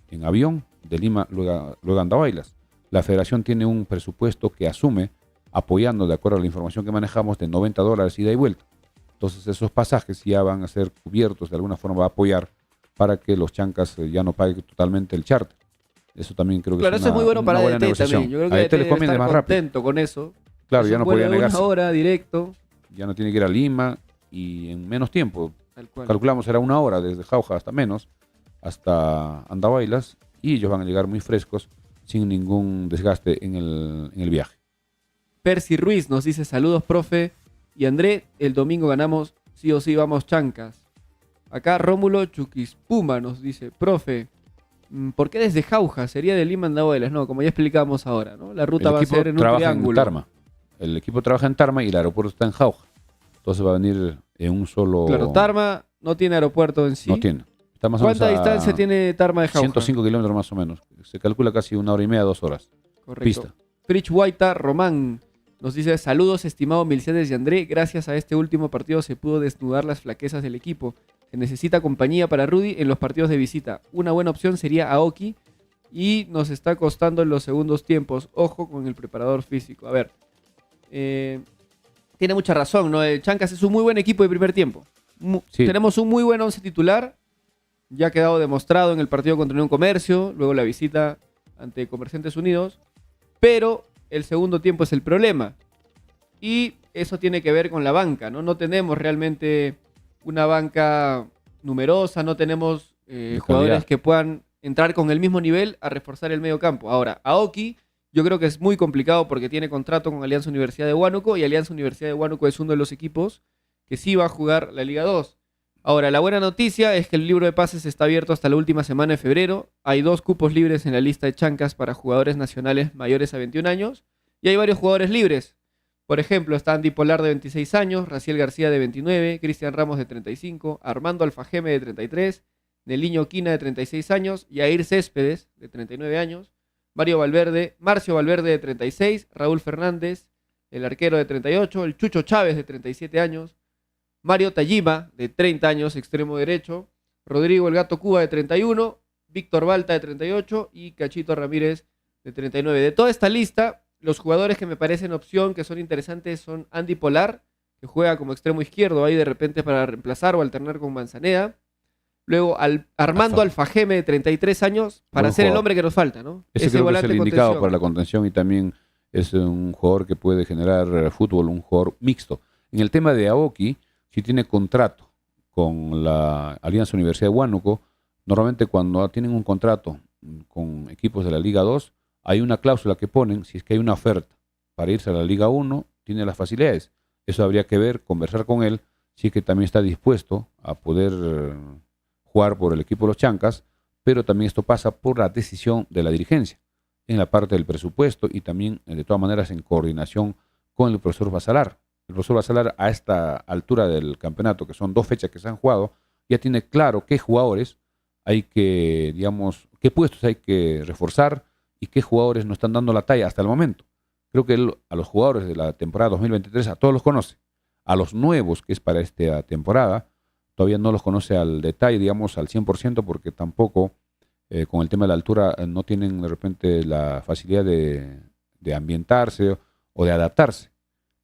en avión, de Lima luego a Andahuaylas. La federación tiene un presupuesto que asume, apoyando de acuerdo a la información que manejamos, de $90 ida y vuelta. Entonces esos pasajes ya van a ser cubiertos, de alguna forma va a apoyar para que los chancas ya no paguen totalmente el charter. Eso también creo que claro, es eso es muy bueno para ADT también. Yo creo que ADT les conviene más rápido. Contento con eso. Claro, ya no podía negarse. Una hora directo. Ya no tiene que ir a Lima y en menos tiempo. Tal cual. Calculamos era una hora desde Jauja hasta menos, hasta Andahuaylas, y ellos van a llegar muy frescos sin ningún desgaste en el viaje. Percy Ruiz nos dice saludos, profe. Y André, el domingo ganamos, sí o sí, vamos Chancas. Acá Rómulo Chuquispuma nos dice, profe, ¿por qué desde Jauja? Sería de Lima a Andahuaylas. No, como ya explicamos ahora, ¿no? La ruta va a ser en un triángulo. En Tarma. El equipo trabaja en Tarma y el aeropuerto está en Jauja. Entonces va a venir en un solo... Claro, Tarma no tiene aeropuerto en sí. No tiene. Está más ¿Cuánta distancia tiene Tarma de Jauja? 105 kilómetros más o menos. Se calcula casi 1 hora y media, 2 horas. Correcto. Pista. Fritz Guaita Román nos dice, saludos estimado Milciades y André, gracias a este último partido se pudo desnudar las flaquezas del equipo. Se necesita compañía para Rudy en los partidos de visita. Una buena opción sería Aoki y nos está costando en los segundos tiempos. Ojo con el preparador físico. A ver, tiene mucha razón, ¿no? El Chancas es un muy buen equipo de primer tiempo. Sí. Tenemos un muy buen once titular. Ya ha quedado demostrado en el partido contra Unión Comercio, luego la visita ante Comerciantes Unidos. Pero el segundo tiempo es el problema. Y eso tiene que ver con la banca, ¿no? No tenemos realmente una banca numerosa, no tenemos jugadores que puedan entrar con el mismo nivel a reforzar el medio campo. Ahora, Aoki yo creo que es muy complicado porque tiene contrato con Alianza Universidad de Huánuco y Alianza Universidad de Huánuco es uno de los equipos que sí va a jugar la Liga 2. Ahora, la buena noticia es que el libro de pases está abierto hasta la última semana de febrero. Hay 2 cupos libres en la lista de Chancas para jugadores nacionales mayores a 21 años. Y hay varios jugadores libres. Por ejemplo, está Andy Polar de 26 años, Raciel García de 29, Cristian Ramos de 35, Armando Alfajeme de 33, Neliño Quina de 36 años, Yair Céspedes de 39 años, Marcio Valverde de 36, Raúl Fernández, el arquero de 38, el Chucho Chávez de 37 años, Mario Tajima, de 30 años, extremo derecho, Rodrigo El Gato Cuba, de 31, Víctor Balta, de 38 y Cachito Ramírez, de 39. De toda esta lista, los jugadores que me parecen opción, que son interesantes, son Andy Polar, que juega como extremo izquierdo ahí de repente para reemplazar o alternar con Manzaneda. Luego Armando Alfajeme, de 33 años, para ser el hombre que nos falta, ¿no? Ese creo que es el indicado para la contención y también es un jugador que puede generar fútbol, un jugador mixto. En el tema de Aoki, si tiene contrato con la Alianza Universidad de Huánuco, normalmente cuando tienen un contrato con equipos de la Liga 2, hay una cláusula que ponen, si es que hay una oferta para irse a la Liga 1, tiene las facilidades. Eso habría que ver, conversar con él, si es que también está dispuesto a poder jugar por el equipo de los Chancas, pero también esto pasa por la decisión de la dirigencia en la parte del presupuesto y también, de todas maneras, en coordinación con el profesor Basalar. El profesor Basalar, a esta altura del campeonato, que son 2 fechas que se han jugado, ya tiene claro qué jugadores hay que, digamos, qué puestos hay que reforzar y qué jugadores no están dando la talla hasta el momento. Creo que él a los jugadores de la temporada 2023 a todos los conoce. A los nuevos, que es para esta temporada, todavía no los conoce al detalle, digamos, al 100%, porque tampoco con el tema de la altura no tienen de repente la facilidad de ambientarse o de adaptarse.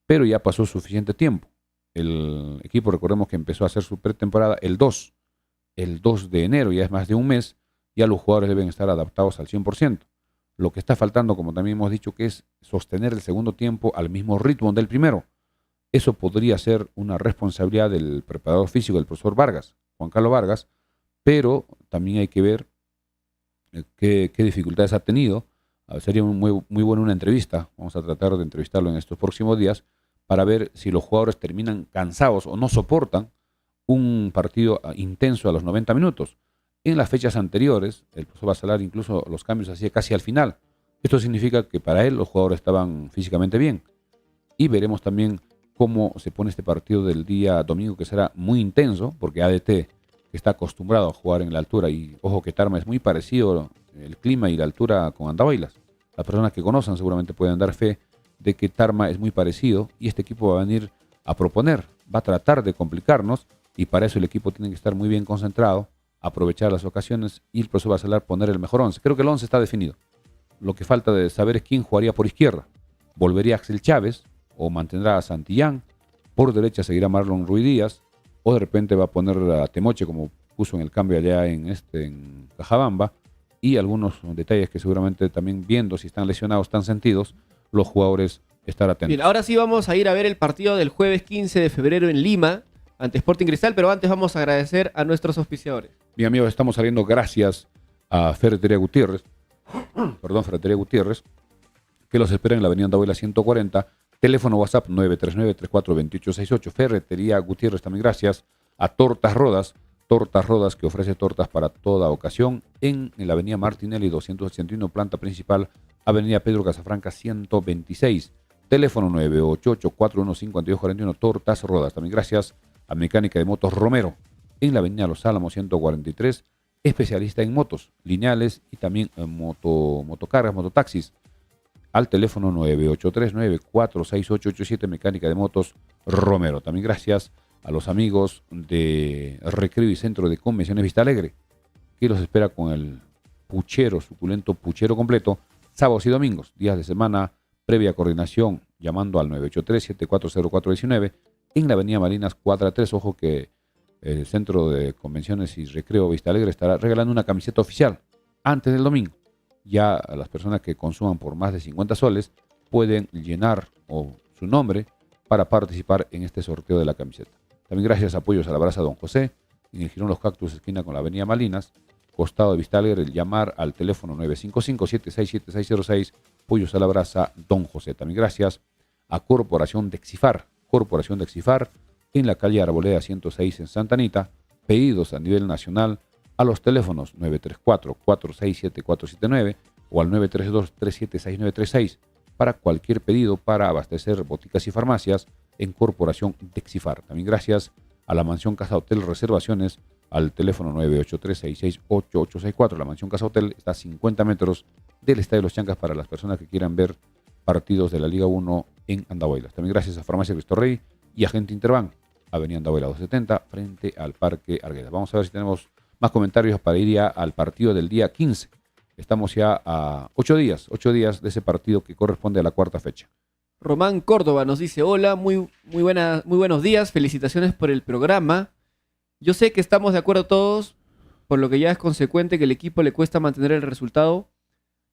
Pero ya pasó suficiente tiempo. El equipo, recordemos que empezó a hacer su pretemporada el 2 de enero, ya es más de un mes, ya los jugadores deben estar adaptados al 100%. Lo que está faltando, como también hemos dicho, que es sostener el segundo tiempo al mismo ritmo del primero. Eso podría ser una responsabilidad del preparador físico, del profesor Vargas, Juan Carlos Vargas, pero también hay que ver qué dificultades ha tenido. Sería muy buena una entrevista, vamos a tratar de entrevistarlo en estos próximos días, para ver si los jugadores terminan cansados o no soportan un partido intenso a los 90 minutos. En las fechas anteriores, el profesor Basalar incluso los cambios hacía casi al final. Esto significa que para él los jugadores estaban físicamente bien. Y veremos también cómo se pone este partido del día domingo, que será muy intenso, porque ADT, que está acostumbrado a jugar en la altura, y ojo que Tarma es muy parecido el clima y la altura con Andahuaylas. Las personas que conocen seguramente pueden dar fe de que Tarma es muy parecido y este equipo va a venir a proponer, va a tratar de complicarnos, y para eso el equipo tiene que estar muy bien concentrado, aprovechar las ocasiones y el profesor Basalar poner el mejor 11. Creo que el 11 está definido. Lo que falta de saber es quién jugaría por izquierda. ¿Volvería Axel Chávez o mantendrá a Santillán? Por derecha seguirá Marlon Ruiz Díaz, o de repente va a poner a Temoche, como puso en el cambio allá en Cajabamba, y algunos detalles que seguramente también, viendo si están lesionados, están sentidos, los jugadores estar atentos. Bien, ahora sí vamos a ir a ver el partido del jueves 15 de febrero en Lima ante Sporting Cristal, pero antes vamos a agradecer a nuestros auspiciadores. Bien, amigos, estamos saliendo gracias a Ferretería Gutiérrez, que los espera en la avenida Andahuayla 140, teléfono WhatsApp 939-342868. Ferretería Gutiérrez, también gracias a Tortas Rodas que ofrece tortas para toda ocasión en la avenida Martinelli 281, planta principal, avenida Pedro Casafranca 126, teléfono 988-415-4241, Tortas Rodas. También gracias a Mecánica de Motos Romero, en la avenida Los Álamos 143, especialista en motos, lineales y también en motocargas, mototaxis, al teléfono 983-946-887, Mecánica de Motos Romero. También gracias a los amigos de Recreo y Centro de Convenciones Vista Alegre, que los espera con el suculento puchero completo, sábados y domingos, días de semana, previa coordinación, llamando al 983-740419, en la avenida Marinas cuadra 3. Ojo que el Centro de Convenciones y Recreo Vista Alegre estará regalando una camiseta oficial antes del domingo. Ya a las personas que consuman por más de 50 soles pueden llenar su nombre para participar en este sorteo de la camiseta. También gracias a Apoyos a la Brasa Don José, en el Girón Los Cactus, esquina con la avenida Malinas, costado de Vista Alegre, el llamar al teléfono 955-767-606, Pollos a la Brasa Don José. También gracias a Corporación de Exifar, en la calle Arboleda 106 en Santa Anita, pedidos a nivel nacional a los teléfonos 934-467-479 o al 932-376936 para cualquier pedido para abastecer boticas y farmacias en Corporación de Exifar. También gracias a la Mansión Casa Hotel Reservaciones al teléfono 983-668-864. La Mansión Casa Hotel está a 50 metros del Estadio Los Chancas para las personas que quieran ver partidos de la Liga 1 en Andahuaylas. También gracias a Farmacia Cristo Rey y Agente Interbank, avenida Andahuayla 270, frente al Parque Arguedas. Vamos a ver si tenemos más comentarios para ir ya al partido del día 15. Estamos ya a 8 días de ese partido que corresponde a la cuarta fecha. Román Córdoba nos dice: hola, muy buenos días, felicitaciones por el programa. Yo sé que estamos de acuerdo todos, por lo que ya es consecuente que el equipo le cuesta mantener el resultado,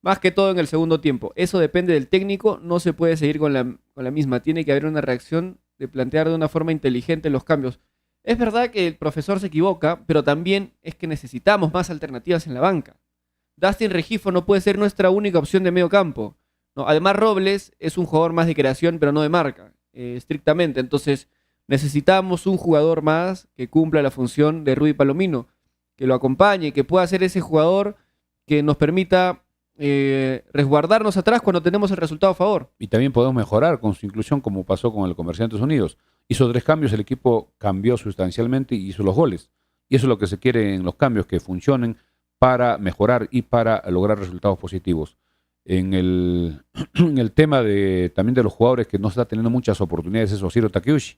más que todo en el segundo tiempo. Eso depende del técnico, no se puede seguir con la misma. Tiene que haber una reacción de plantear de una forma inteligente los cambios. Es verdad que el profesor se equivoca, pero también es que necesitamos más alternativas en la banca. Dustin Regifo no puede ser nuestra única opción de medio campo. No, además Robles es un jugador más de creación, pero no de marca, estrictamente. Entonces necesitamos un jugador más que cumpla la función de Rudy Palomino. que lo acompañe, que pueda ser ese jugador que nos permita resguardarnos atrás cuando tenemos el resultado a favor. Y también podemos mejorar con su inclusión, como pasó con el Comerciantes Unidos. Hizo 3 cambios, el equipo cambió sustancialmente y hizo los goles. Y eso es lo que se quiere en los cambios, que funcionen para mejorar y para lograr resultados positivos. En el, en el tema también de los jugadores que no está teniendo muchas oportunidades es Oshiro Takeuchi.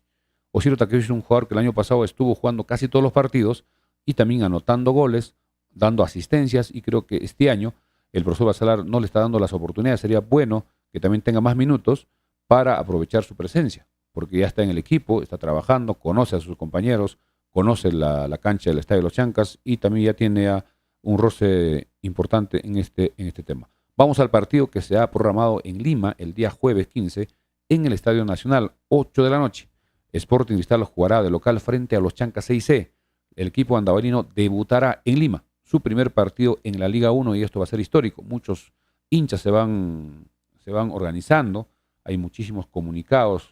Oshiro Takeuchi es un jugador que el año pasado estuvo jugando casi todos los partidos y también anotando goles, dando asistencias, y creo que este año el profesor Basalar no le está dando las oportunidades. Sería bueno que también tenga más minutos para aprovechar su presencia, porque ya está en el equipo, está trabajando, conoce a sus compañeros, conoce la cancha del Estadio de los Chancas y también ya tiene un roce importante en este tema. Vamos al partido que se ha programado en Lima el día jueves 15 en el Estadio Nacional, 8 de la noche. Sporting Cristal jugará de local frente a los Chancas 6C. El equipo andahuaylino debutará en Lima, su primer partido en la Liga 1, y esto va a ser histórico. Muchos hinchas se van organizando, hay muchísimos comunicados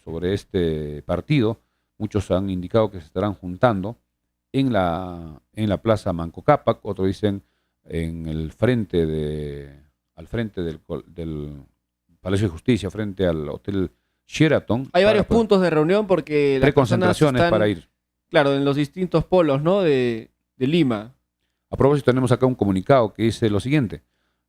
sobre este partido, muchos han indicado que se estarán juntando en la Plaza Manco Cápac, otros dicen al frente del Palacio de Justicia, frente al Hotel Sheraton. Hay varios puntos de reunión porque las concentraciones están, para ir. Claro, en los distintos polos, ¿no? de Lima. A propósito, tenemos acá un comunicado que dice lo siguiente: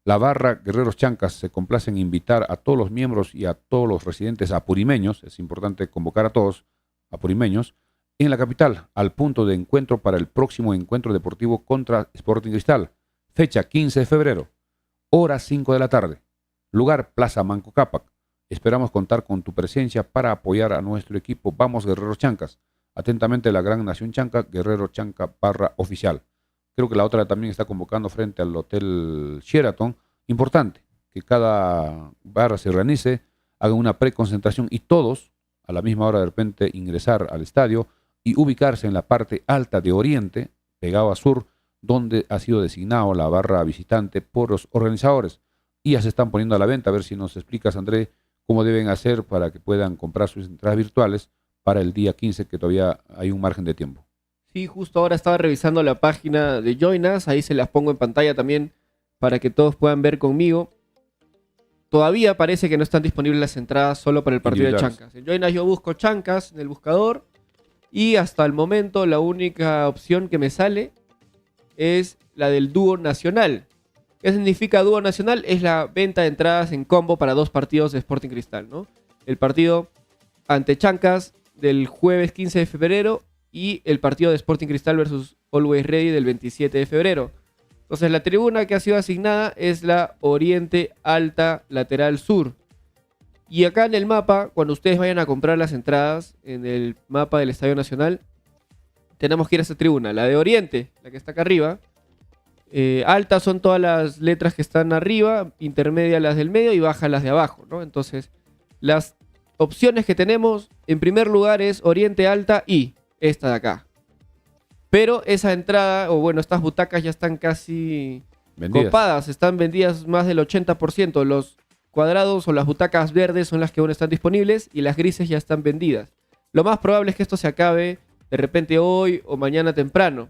la barra Guerreros Chancas se complace en invitar a todos los miembros y a todos los residentes apurimeños, es importante convocar a todos apurimeños, en la capital, al punto de encuentro para el próximo encuentro deportivo contra Sporting Cristal, fecha 15 de febrero, hora 5 de la tarde, lugar Plaza Manco Cápac. Esperamos contar con tu presencia para apoyar a nuestro equipo. Vamos, Guerreros Chancas. Atentamente, la Gran Nación Chanca, Guerrero Chanca /oficial. Creo que la otra también está convocando frente al Hotel Sheraton. Importante que cada barra se organice, haga una preconcentración y todos a la misma hora de repente ingresar al estadio y ubicarse en la parte alta de Oriente, pegado a Sur, donde ha sido designado la barra visitante por los organizadores. Y ya se están poniendo a la venta. A ver si nos explicas, André, cómo deben hacer para que puedan comprar sus entradas virtuales para el día 15, que todavía hay un margen de tiempo. Sí, justo ahora estaba revisando la página de Join Us, ahí se las pongo en pantalla también para que todos puedan ver conmigo. Todavía parece que no están disponibles las entradas solo para el partido de Chancas. En Join Us yo busco Chancas en el buscador y hasta el momento la única opción que me sale es la del dúo nacional. ¿Qué significa dúo nacional? Es la venta de entradas en combo para 2 partidos de Sporting Cristal, ¿no? El partido ante Chancas del jueves 15 de febrero y el partido de Sporting Cristal versus Always Ready del 27 de febrero. Entonces la tribuna que ha sido asignada es la Oriente Alta Lateral Sur. Y acá en el mapa, cuando ustedes vayan a comprar las entradas, en el mapa del Estadio Nacional, tenemos que ir a esa tribuna. La de Oriente, la que está acá arriba. Alta son todas las letras que están arriba, intermedia las del medio y baja las de abajo, ¿no? Entonces, las opciones que tenemos, en primer lugar, es Oriente Alta y esta de acá. Pero esa entrada, o bueno, estas butacas ya están casi copadas, están vendidas más del 80%. Los cuadrados o las butacas verdes son las que aún están disponibles y las grises ya están vendidas. Lo más probable es que esto se acabe de repente hoy o mañana temprano.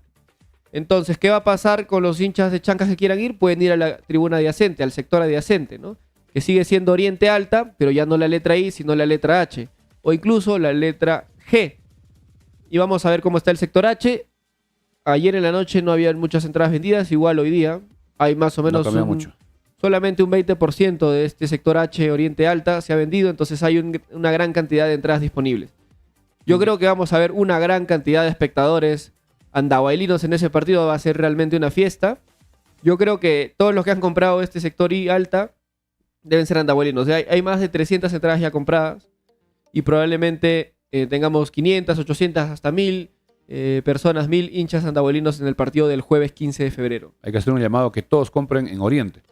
Entonces, ¿qué va a pasar con los hinchas de Chancas que quieran ir? Pueden ir a la tribuna adyacente, al sector adyacente, ¿no? Que sigue siendo Oriente Alta, pero ya no la letra I, sino la letra H. O incluso la letra G. Y vamos a ver cómo está el sector H. Ayer en la noche no había muchas entradas vendidas, igual hoy día hay más o menos solamente un 20% de este sector H Oriente Alta se ha vendido, entonces hay una gran cantidad de entradas disponibles. Yo creo que vamos a ver una gran cantidad de espectadores andahuaylinos en ese partido, va a ser realmente una fiesta. Yo creo que todos los que han comprado este sector I alta deben ser andahuaylinos. O sea, hay más de 300 entradas ya compradas y probablemente tengamos 500, 800, hasta 1000 personas, 1000 hinchas andahuaylinos en el partido del jueves 15 de febrero. Hay que hacer un llamado que todos compren en Oriente,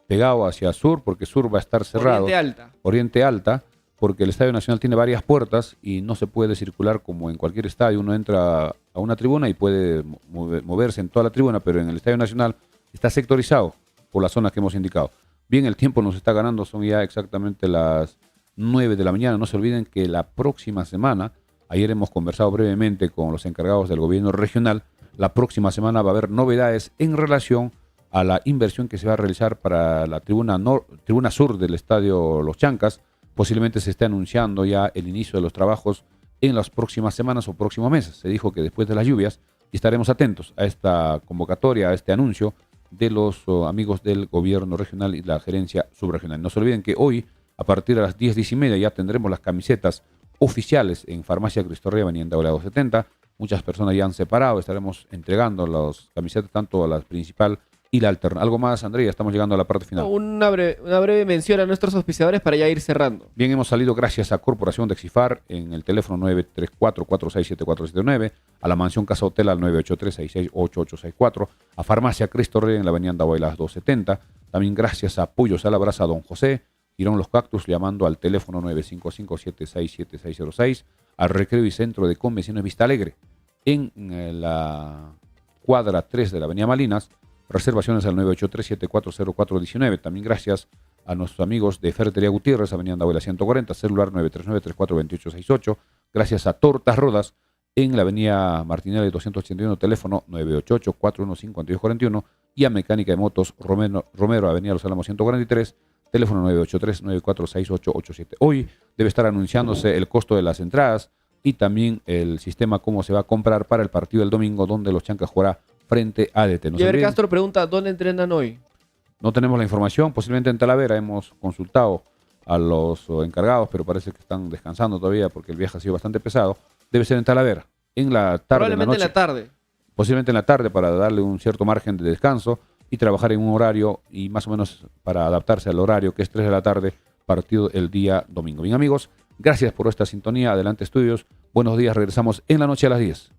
pegado hacia Sur, porque Sur va a estar cerrado. Oriente Alta. Oriente Alta, porque el Estadio Nacional tiene varias puertas y no se puede circular como en cualquier estadio. Uno entra a una tribuna y puede moverse en toda la tribuna, pero en el Estadio Nacional está sectorizado por las zonas que hemos indicado. Bien, el tiempo nos está ganando, son ya exactamente las 9 de la mañana. No se olviden que la próxima semana, ayer hemos conversado brevemente con los encargados del gobierno regional, la próxima semana va a haber novedades en relación a la inversión que se va a realizar para la tribuna sur del estadio Los Chancas. Posiblemente se esté anunciando ya el inicio de los trabajos en las próximas semanas o próximos meses. Se dijo que después de las lluvias, y estaremos atentos a esta convocatoria, a este anuncio de los amigos del gobierno regional y la gerencia subregional. No se olviden que hoy, a partir de las 10:30, ya tendremos las camisetas oficiales en Farmacia Cristo Rey, Avenida Andahuaylas 270. Muchas personas ya han separado, estaremos entregando las camisetas tanto a la principal y la alterna. ¿Algo más, Andrea? Estamos llegando a la parte final. Una breve mención a nuestros auspiciadores para ya ir cerrando. Bien, hemos salido gracias a Corporación de Exifar en el teléfono 934-467479, a la Mansión Casa Hotel al 983-668864, a Farmacia Cristo Rey en la Avenida Andahuaylas 270. También gracias a Pollos a la Brasa Don José, Girón Los Cactus, llamando al teléfono 955-767606, al Recreo y Centro de Convenciones Vista Alegre, en la cuadra 3 de la Avenida Malinas. Reservaciones al 983-740419. También gracias a nuestros amigos de Ferretería Gutiérrez, Avenida Andahuaylas 140, celular 939-342868. Gracias a Tortas Rodas en la Avenida Martinelli 281, teléfono 988-415-4241. Y a Mecánica de Motos Romero, Avenida Los Álamos 143, teléfono 983-946887. Hoy debe estar anunciándose el costo de las entradas y también el sistema cómo se va a comprar para el partido del domingo, donde los Chancas jugará frente a ADT. Javier Castro pregunta, ¿dónde entrenan hoy? No tenemos la información, posiblemente en Talavera. Hemos consultado a los encargados, pero parece que están descansando todavía porque el viaje ha sido bastante pesado. Debe ser en Talavera, en la tarde. Probablemente en la tarde. Posiblemente en la tarde, para darle un cierto margen de descanso y trabajar en un horario y más o menos para adaptarse al horario, que es 3 de la tarde, partido el día domingo. Bien, amigos, gracias por esta sintonía. Adelante, estudios. Buenos días, regresamos en la noche a las 10.